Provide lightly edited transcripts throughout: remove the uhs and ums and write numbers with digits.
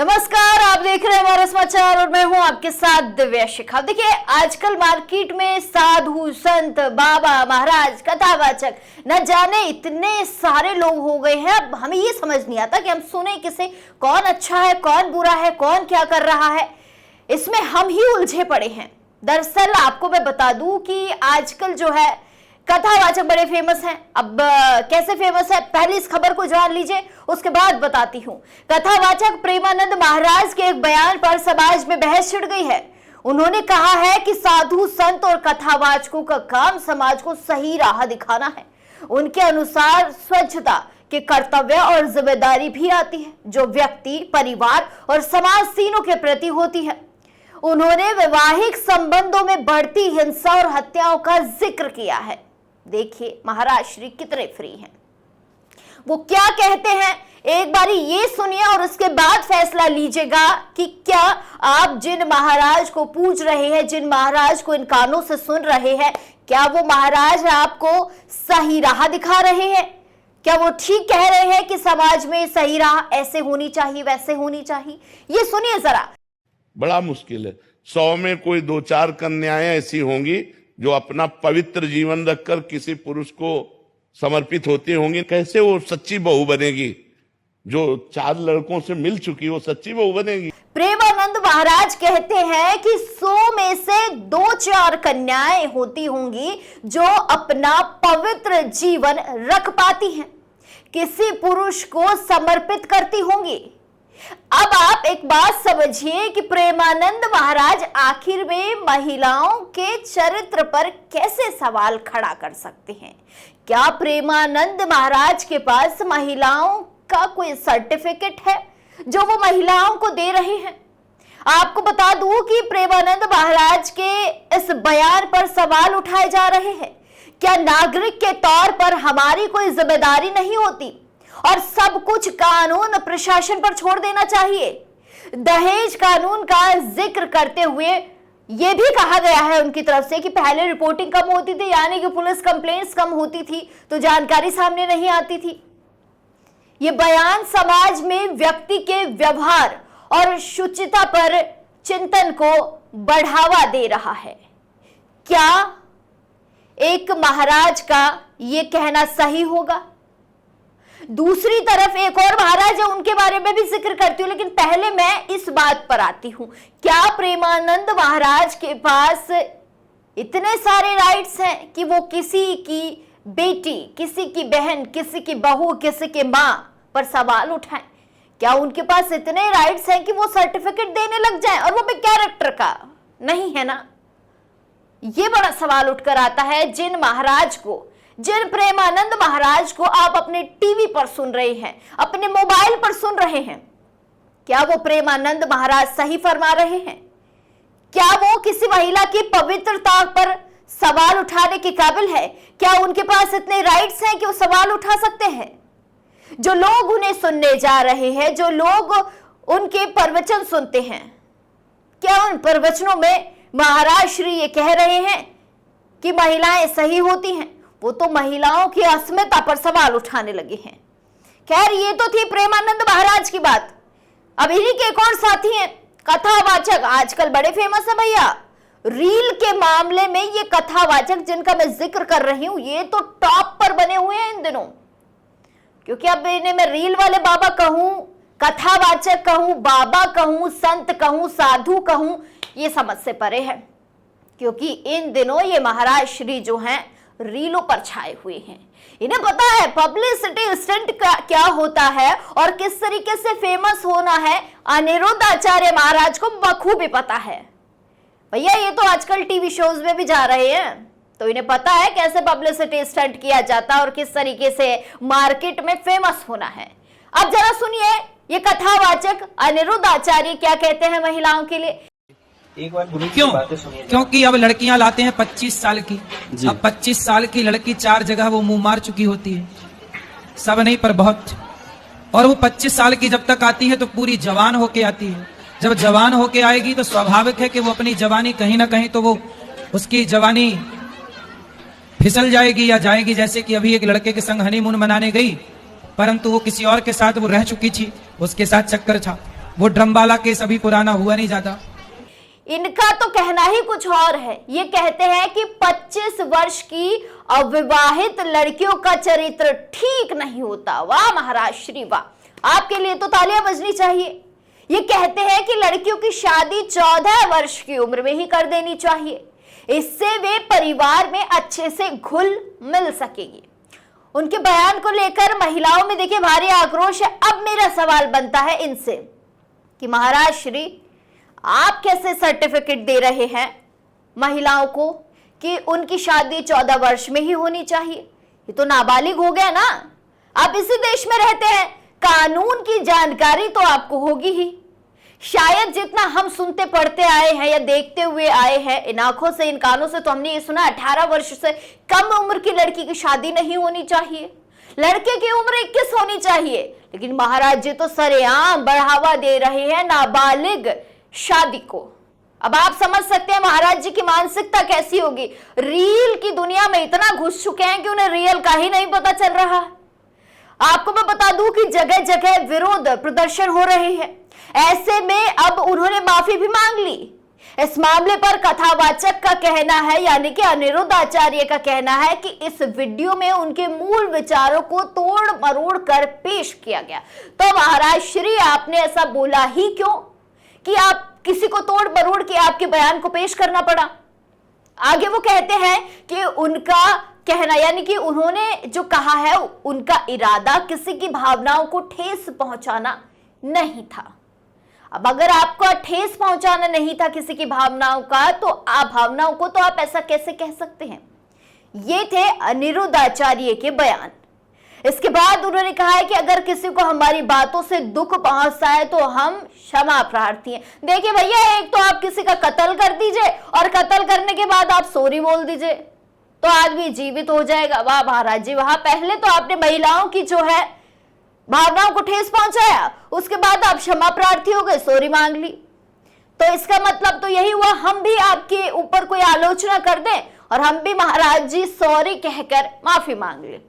नमस्कार, आप देख रहे हैं हमारा समाचार और मैं हूं आपके साथ दिव्या शिखा। देखिए, आजकल मार्केट में साधु, संत, बाबा, महाराज, कथावाचक न जाने इतने सारे लोग हो गए हैं। अब हमें ये समझ नहीं आता कि हम सुने किसे, कौन अच्छा है, कौन बुरा है, कौन क्या कर रहा है। इसमें हम ही उलझे पड़े हैं। दरअसल आपको मैं बता दूं कि आजकल जो है कथावाचक बड़े फेमस हैं। अब कैसे फेमस है, पहले इस खबर को जान लीजिए, उसके बाद बताती हूं। कथावाचक प्रेमानंद महाराज के एक बयान पर समाज में बहस छिड़ गई है। उन्होंने कहा है कि साधु, संत और कथावाचकों का काम समाज को सही राह दिखाना है। उनके अनुसार स्वच्छता के कर्तव्य और जिम्मेदारी भी आती है, जो व्यक्ति, परिवार और समाज तीनों के प्रति होती है। उन्होंने वैवाहिक संबंधों में बढ़ती हिंसा और हत्याओं का जिक्र किया है। देखिए महाराज श्री कितने फ्री हैं। वो क्या कहते हैं, एक बारी ये सुनिए और उसके बाद फैसला लीजिएगा कि क्या आप जिन महाराज को पूछ रहे हैं, जिन महाराज को इन कानों से सुन रहे हैं, क्या वो महाराज आपको सही राह दिखा रहे हैं? क्या वो ठीक कह रहे हैं कि समाज में सही राह ऐसे होनी चाहिए, वैसे होनी चाहिए? ये सुनिए जरा। बड़ा मुश्किल है। 100 में कोई 2-4 कन्याएं ऐसी होंगी जो अपना पवित्र जीवन रखकर किसी पुरुष को समर्पित होती होंगी। कैसे वो सच्ची बहू बनेगी? जो 4 लड़कों से मिल चुकी वो सच्ची बहू बनेगी? प्रेमानंद महाराज कहते हैं कि 100 में से 2-4 कन्याएं होती होंगी जो अपना पवित्र जीवन रख पाती हैं, किसी पुरुष को समर्पित करती होंगी। अब आप एक बात समझिए कि प्रेमानंद महाराज आखिर में महिलाओं के चरित्र पर कैसे सवाल खड़ा कर सकते हैं? क्या प्रेमानंद महाराज के पास महिलाओं का कोई सर्टिफिकेट है जो वो महिलाओं को दे रहे हैं? आपको बता दूं कि प्रेमानंद महाराज के इस बयान पर सवाल उठाए जा रहे हैं। क्या नागरिक के तौर पर हमारी कोई जिम्मेदारी नहीं होती और सब कुछ कानून प्रशासन पर छोड़ देना चाहिए? दहेज कानून का जिक्र करते हुए यह भी कहा गया है उनकी तरफ से कि पहले रिपोर्टिंग कम होती थी, यानी कि पुलिस कंप्लेंट्स कम होती थी तो जानकारी सामने नहीं आती थी। यह बयान समाज में व्यक्ति के व्यवहार और शुचिता पर चिंतन को बढ़ावा दे रहा है। क्या एक महाराज का यह कहना सही होगा? दूसरी तरफ एक और महाराज है, उनके बारे में भी जिक्र करती हूं, लेकिन पहले मैं इस बात पर आती हूं। क्या प्रेमानंद महाराज के पास इतने सारे राइट्स हैं कि वो किसी की बेटी, किसी की बहन, किसी की बहू, किसी के मां पर सवाल उठाएं? क्या उनके पास इतने राइट्स हैं कि वो सर्टिफिकेट देने लग जाएं, और वो भी कैरेक्टर का? नहीं है ना। ये बड़ा सवाल उठकर आता है। जिन प्रेमानंद महाराज को आप अपने टीवी पर सुन रहे हैं, अपने मोबाइल पर सुन रहे हैं, क्या वो प्रेमानंद महाराज सही फरमा रहे हैं? क्या वो किसी महिला की पवित्रता पर सवाल उठाने के काबिल है? क्या उनके पास इतने राइट्स हैं कि वो सवाल उठा सकते हैं? जो लोग उन्हें सुनने जा रहे हैं, जो लोग उनके प्रवचन सुनते हैं, क्या उन प्रवचनों में महाराज श्री ये कह रहे हैं कि महिलाएं सही होती हैं? वो तो महिलाओं की अस्मिता पर सवाल उठाने लगे हैं। खैर, ये तो थी प्रेमानंद महाराज की बात। अब इन्हीं के एक और साथी हैं, कथावाचक, आजकल बड़े फेमस है भैया। रील के मामले में ये कथावाचक जिनका मैं जिक्र कर रही हूं, ये तो टॉप पर बने हुए हैं इन दिनों। क्योंकि अब इन्हें मैं रील वाले बाबा कहूं, कथावाचक कहूं, बाबा कहूं, संत कहूं, साधु कहूं, ये समझ से परे है। क्योंकि इन दिनों ये महाराज श्री जो हैं रीलों पर छाए हुए हैं। इन्हें पता है पब्लिसिटी स्टंट क्या होता है और किस तरीके से फेमस होना है। अनिरुद्ध आचार्य महाराज को बखूबी पता है भैया। ये तो आजकल टीवी शोज में भी जा रहे हैं, तो इन्हें पता है कैसे पब्लिसिटी स्टंट किया जाता है और किस तरीके से मार्केट में फेमस होना है। अब जरा सुनिए ये कथावाचक अनिरुद्ध आचार्य क्या कहते हैं महिलाओं के लिए। एक बार क्योंकि अब लड़कियां लाते हैं 25 साल की। अब 25 साल की लड़की 4 जगह वो मुंह मार चुकी होती है, सब नहीं पर बहुत। और वो 25 साल की जब तक आती है तो पूरी जवान होके आती है। जब जवान होके आएगी तो स्वाभाविक है कि वो अपनी जवानी कहीं ना कहीं तो वो उसकी जवानी फिसल जाएगी या जाएगी। जैसे कि अभी एक लड़के के संग हनीमून मनाने गई, परंतु वो किसी और के साथ वो रह चुकी थी, उसके साथ चक्कर था। वो ड्रम वाला केस अभी पुराना हुआ नहीं ज्यादा। इनका तो कहना ही कुछ और है। ये कहते हैं कि 25 वर्ष की अविवाहित लड़कियों का चरित्र ठीक नहीं होता। वाह महाराज श्री वाह, आपके लिए तो तालियां बजनी चाहिए। ये कहते हैं कि लड़कियों की शादी 14 वर्ष की उम्र में ही कर देनी चाहिए, इससे वे परिवार में अच्छे से घुल मिल सकेगी। उनके बयान को लेकर महिलाओं में देखिए भारी आक्रोश है। अब मेरा सवाल बनता है इनसे कि महाराज श्री, आप कैसे सर्टिफिकेट दे रहे हैं महिलाओं को कि उनकी शादी 14 वर्ष में ही होनी चाहिए? ये तो नाबालिग हो गया ना। आप इसी देश में रहते हैं, कानून की जानकारी तो आपको होगी ही। शायद जितना हम सुनते पढ़ते आए हैं या देखते हुए आए हैं, इन आंखों से इन कानों से तो हमने ये सुना 18 वर्ष से कम उम्र की लड़की की शादी नहीं होनी चाहिए, लड़के की उम्र 21 होनी चाहिए। लेकिन महाराज जी तो सरेआम बढ़ावा दे रहे हैं नाबालिग शादी को। अब आप समझ सकते हैं महाराज जी की मानसिकता कैसी होगी। रील की दुनिया में इतना घुस चुके हैं कि उन्हें रियल का ही नहीं पता चल रहा। आपको मैं बता दूं कि जगह जगह विरोध प्रदर्शन हो रहे हैं। ऐसे में अब उन्होंने माफी भी मांग ली। इस मामले पर कथावाचक का कहना है, यानी कि अनिरुद्ध आचार्य का कहना है कि इस वीडियो में उनके मूल विचारों को तोड़ मरोड़ कर पेश किया गया। तो महाराज श्री, आपने ऐसा बोला ही क्यों कि आप किसी को तोड़ मरोड़ के आपके बयान को पेश करना पड़ा? आगे वो कहते हैं कि उनका कहना, यानी कि उन्होंने जो कहा है, उनका इरादा किसी की भावनाओं को ठेस पहुंचाना नहीं था। अब अगर आपको ठेस पहुंचाना नहीं था किसी की भावनाओं का, तो भावनाओं को, तो आप ऐसा कैसे कह सकते हैं? ये थे अनिरुद्ध आचार्य के बयान। इसके बाद उन्होंने कहा है कि अगर किसी को हमारी बातों से दुख पहुंचता है तो हम क्षमा प्रार्थी हैं। देखिए भैया, एक तो आप किसी का कत्ल कर दीजिए और कत्ल करने के बाद आप सॉरी बोल दीजिए तो आदमी जीवित हो जाएगा। वाह महाराज जी वाह, पहले तो आपने महिलाओं की जो है भावनाओं को ठेस पहुंचाया, उसके बाद आप क्षमा प्रार्थी हो गए, सॉरी मांग ली। तो इसका मतलब तो यही हुआ, हम भी आपके ऊपर कोई आलोचना कर दें और हम भी महाराज जी सॉरी कहकर माफी मांग लें।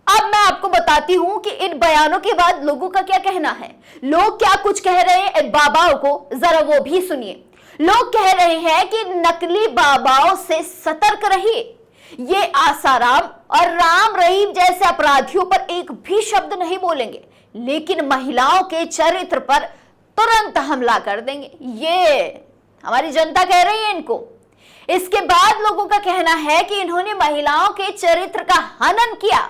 अब मैं आपको बताती हूं कि इन बयानों के बाद लोगों का क्या कहना है। लोग क्या कुछ कह रहे हैं इन बाबाओं को, जरा वो भी सुनिए। लोग कह रहे हैं कि नकली बाबाओं से सतर्क रहिए। ये आसाराम और राम रहीम जैसे अपराधियों पर एक भी शब्द नहीं बोलेंगे, लेकिन महिलाओं के चरित्र पर तुरंत हमला कर देंगे। ये हमारी जनता कह रही है इनको। इसके बाद लोगों का कहना है कि इन्होंने महिलाओं के चरित्र का हनन किया,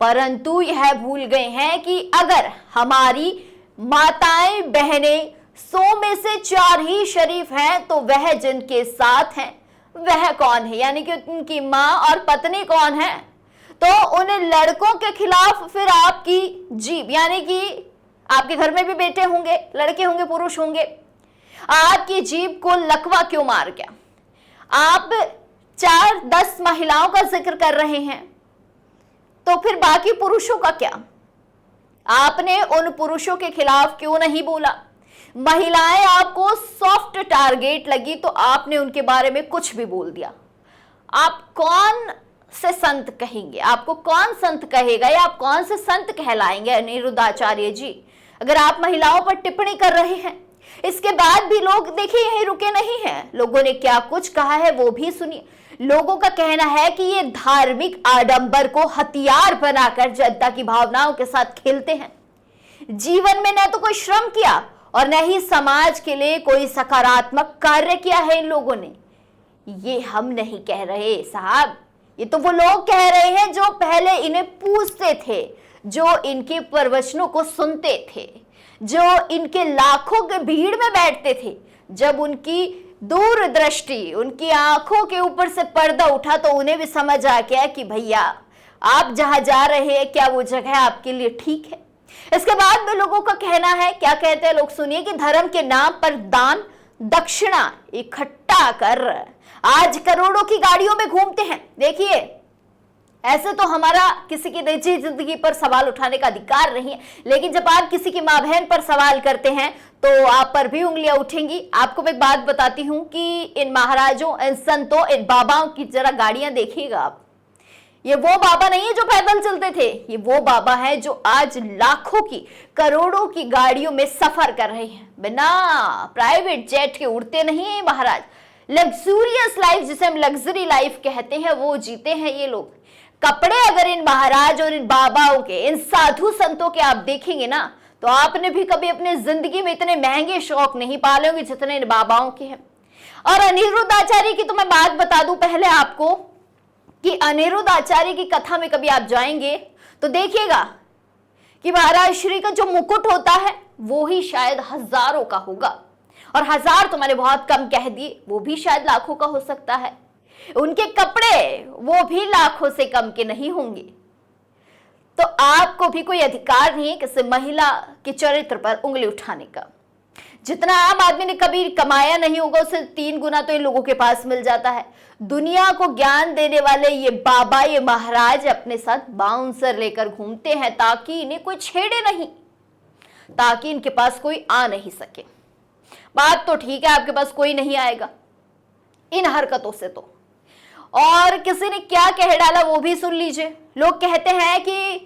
परंतु यह भूल गए हैं कि अगर हमारी माताएं बहनें 100 में से 4 ही शरीफ हैं, तो वह जिनके साथ हैं वह कौन है, यानी कि उनकी मां और पत्नी कौन है? तो उन लड़कों के खिलाफ फिर आपकी जीभ, यानी कि आपके घर में भी बेटे होंगे, लड़के होंगे, पुरुष होंगे, आपकी जीभ को लकवा क्यों मार गया? आप 4-10 महिलाओं का जिक्र कर रहे हैं, तो फिर बाकी पुरुषों का क्या? आपने उन पुरुषों के खिलाफ क्यों नहीं बोला? महिलाएं आपको सॉफ्ट टारगेट लगी तो आपने उनके बारे में कुछ भी बोल दिया। आप कौन से संत कहेंगे? आपको कौन संत कहेगा या आप कौन से संत कहलाएंगे अनिरुद्ध आचार्य जी, अगर आप महिलाओं पर टिप्पणी कर रहे हैं? इसके बाद भी लोग देखिए यहीं रुके नहीं हैं, लोगों ने क्या कुछ कहा है वो भी सुनिए। लोगों का कहना है कि ये धार्मिक आडंबर को हथियार बनाकर जनता की भावनाओं के साथ खेलते हैं। जीवन में न तो कोई श्रम किया और न ही समाज के लिए कोई सकारात्मक कार्य किया है इन लोगों ने। ये हम नहीं कह रहे साहब, ये तो वो लोग कह रहे हैं जो पहले इन्हें पूछते थे, जो इनके प्रवचनों को सुनते थे, जो इनके लाखों के भीड़ में बैठते थे। जब उनकी दूरदृष्टि, उनकी आंखों के ऊपर से पर्दा उठा तो उन्हें भी समझ आ गया कि भैया आप जहां जा रहे हैं क्या वो जगह आपके लिए ठीक है। इसके बाद में लोगों का कहना है, क्या कहते हैं लोग, सुनिए, कि धर्म के नाम पर दान दक्षिणा इकट्ठा कर आज करोड़ों की गाड़ियों में घूमते हैं। देखिए, ऐसे तो हमारा किसी की निजी जिंदगी पर सवाल उठाने का अधिकार नहीं है, लेकिन जब आप किसी की मां बहन पर सवाल करते हैं तो आप पर भी उंगलियां उठेंगी। आपको मैं एक बात बताती हूं कि इन महाराजों, इन संतों, इन बाबाओं की जरा गाड़ियां देखिएगा आप। ये वो बाबा नहीं है जो पैदल चलते थे, ये वो बाबा है जो आज लाखों की करोड़ों की गाड़ियों में सफर कर रहे हैं, बिना प्राइवेट जेट के उड़ते नहीं है महाराज। लग्जूरियस लाइफ, जिसे हम लग्जरी लाइफ कहते हैं, वो जीते हैं ये लोग। कपड़े अगर इन महाराज और इन बाबाओं के, इन साधु संतों के आप देखेंगे ना, तो आपने भी कभी अपने जिंदगी में इतने महंगे शौक नहीं पाले होंगे जितने इन बाबाओं के हैं। और अनिरुद्ध आचार्य की तो मैं बात बता दूं पहले आपको कि अनिरुद्ध आचार्य की कथा में कभी आप जाएंगे तो देखिएगा कि महाराज श्री का जो मुकुट होता है वो ही शायद हजारों का होगा, और हजार तो मैंने बहुत कम कह दिए, वो भी शायद लाखों का हो सकता है। उनके कपड़े वो भी लाखों से कम के नहीं होंगे। तो आपको भी कोई अधिकार नहीं है किसी महिला के चरित्र पर उंगली उठाने का। जितना आम आदमी ने कभी कमाया नहीं होगा उससे 3 गुना तो इन लोगों के पास मिल जाता है। दुनिया को ज्ञान देने वाले ये बाबा, ये महाराज अपने साथ बाउंसर लेकर घूमते हैं ताकि इन्हें कोई छेड़े नहीं, ताकि इनके पास कोई आ नहीं सके। बात तो ठीक है, आपके पास कोई नहीं आएगा इन हरकतों से तो। और किसी ने क्या कह डाला वो भी सुन लीजिए। लोग कहते हैं कि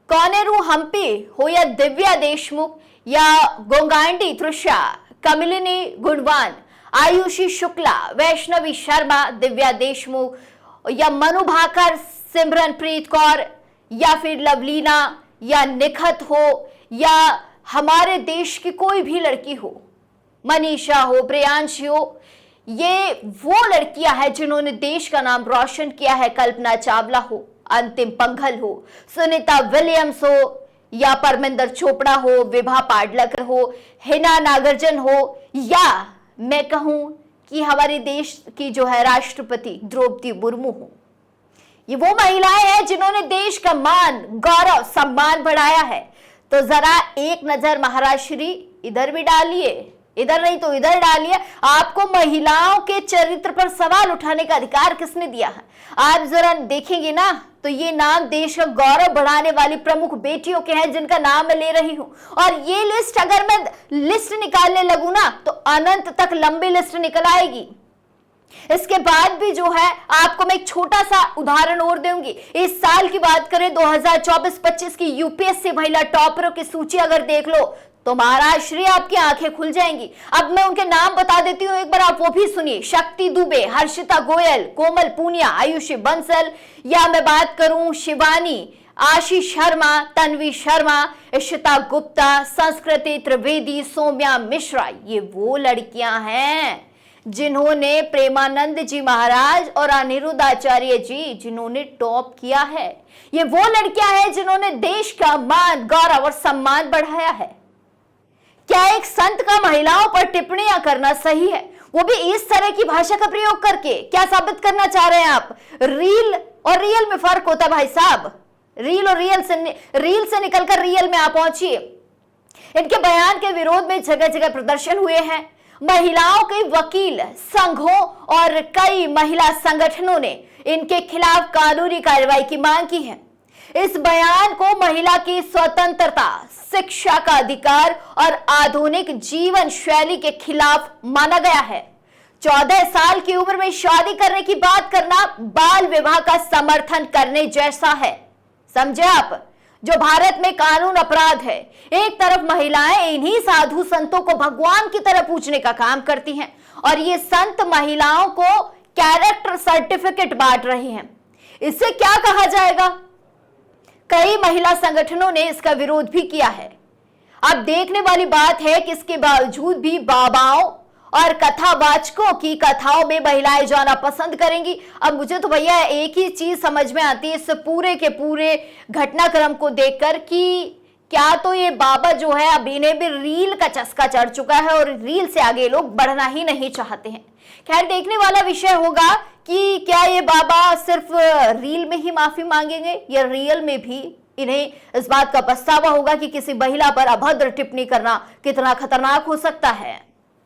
कोनेरू हम्पी हो या दिव्या देशमुख या गोंगांडी तृषा, कमलिनी गुणवान, आयुषी शुक्ला, वैष्णवी शर्मा, दिव्या देशमुख या मनु भाकर, सिमरनप्रीत कौर या फिर लवलीना या निखत हो या हमारे देश की कोई भी लड़की हो, मनीषा हो, प्रियांशी हो, ये वो लड़कियां हैं जिन्होंने देश का नाम रोशन किया है। कल्पना चावला हो, अंतिम पंघल हो, सुनीता विलियम्स हो या परमिंदर चोपड़ा हो, विभा पाडलकर हो, हिना नागार्जुन हो, या मैं कहूं कि हमारे देश की जो है राष्ट्रपति द्रौपदी मुर्मू हो। ये वो महिलाएं हैं जिन्होंने देश का मान, गौरव, सम्मान बढ़ाया है। तो जरा एक नजर महाराज श्री इधर भी डालिए, इधर नहीं तो इधर डालिए। आपको महिलाओं के चरित्र पर सवाल उठाने का अधिकार किसने दिया है? आप जरा देखेंगे ना तो ये नाम देश का गौरव बढ़ाने वाली प्रमुख बेटियों के हैं जिनका नाम मैं ले रही हूं। और ये लिस्ट अगर मैं लिस्ट निकालने लगूं ना तो अनंत तक लंबी लिस्ट निकल आएगी। इसके बाद भी जो है आपको मैं एक छोटा सा उदाहरण और दूंगी। इस साल की बात करें 2024-25 की यूपीएससी महिला टॉपरों की सूची अगर देख लो तो महाराज श्री आपकी आंखें खुल जाएंगी। अब मैं उनके नाम बता देती हूं, एक बार आप वो भी सुनिए। शक्ति दुबे, हर्षिता गोयल, कोमल पूनिया, आयुषी बंसल, या मैं बात करूं शिवानी, आशीष शर्मा, तन्वी शर्मा, इशिता गुप्ता, संस्कृति त्रिवेदी, सौम्या मिश्रा। ये वो लड़कियां हैं जिन्होंने प्रेमानंद जी महाराज और अनिरुद्ध आचार्य जी जिन्होंने टॉप किया है। ये वो लड़कियां हैं जिन्होंने देश का मान, गौरव और सम्मान बढ़ाया है। क्या एक संत का महिलाओं पर टिप्पणियां करना सही है, वो भी इस तरह की भाषा का प्रयोग करके? क्या साबित करना चाह रहे हैं आप? रील और रियल में फर्क होता है भाई साहब। रील और रील से निकलकर रियल में आप पहुंचिए। इनके बयान के विरोध में जगह जगह प्रदर्शन हुए हैं। महिलाओं के वकील संघों और कई महिला संगठनों ने इनके खिलाफ कानूनी कार्रवाई की मांग की है। इस बयान को महिला की स्वतंत्रता, शिक्षा का अधिकार और आधुनिक जीवन शैली के खिलाफ माना गया है। 14 साल की उम्र में शादी करने की बात करना बाल विवाह का समर्थन करने जैसा है। समझे आप? जो भारत में कानून अपराध है। एक तरफ महिलाएं इन्हीं साधु संतों को भगवान की तरह पूजने का काम करती हैं और ये संत महिलाओं को कैरेक्टर सर्टिफिकेट बांट रहे हैं। इससे क्या कहा जाएगा? कई महिला संगठनों ने इसका विरोध भी किया है। अब देखने वाली बात है कि इसके बावजूद भी बाबाओं और कथावाचकों की कथाओं में महिलाएं जाना पसंद करेंगी। अब मुझे तो भैया एक ही चीज समझ में आती है इस पूरे के पूरे घटनाक्रम को देखकर कि क्या तो ये बाबा जो है अब इन्हें भी रील का चस्का चढ़ चुका है और रील से आगे लोग बढ़ना ही नहीं चाहते हैं। खैर देखने वाला विषय होगा कि क्या ये बाबा सिर्फ रील में ही माफी मांगेंगे या रियल में भी इन्हें इस बात का पछतावा होगा कि किसी महिला पर अभद्र टिप्पणी करना कितना खतरनाक हो सकता है।